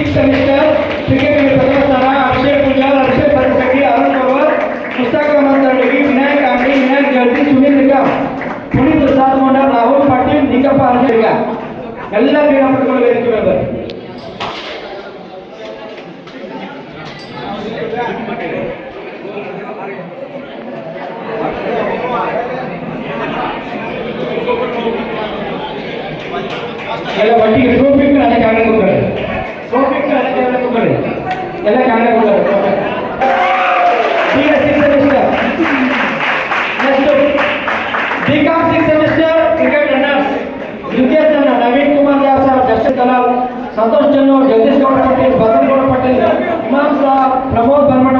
6th semester cricket में प्रथम स्थान अक्षय पुजाल, अक्षय परसकी, अरुण पवार, मुस्ताक अहमद रेड्डी, विनायक आंगड़ी, विनायक जल्दी, सुनील निगम, पुनीत प्रसाद मोंडा, राहुल पाटिल, निकप्पा अर्जगा ಎಲ್ಲ ಕ್ರೀಡಾಪಟುಗಳು ವೇದಿಕೆ ಮೇಲೆ ಬನ್ನಿ. ಎಲ್ಲ ಒಟ್ಟಿಗೆ ಟ್ರೋಫಿಕ್ ಅದೇ ಕಾರಣ ಕೊಡ್ತಾರೆ, ಟ್ರೋಫಿಕ್ ಅದೇ ಕಾರಣ ಕೊಡ್ತಾರೆ, ಎಲ್ಲ ಕಾರಣ ಕೊಡ್ತಾರೆ. ಈಗ 6th semester next BCom 6th semester cricket runners द्वितीय स्थान नवीन कुमार यादव साहब, जस्टिस कलाल, संतोष जन्नूर, जगदीश गौड़ पटेल, बसंत गौड़ पटेल, इमाम साहब, प्रमोद बर्मन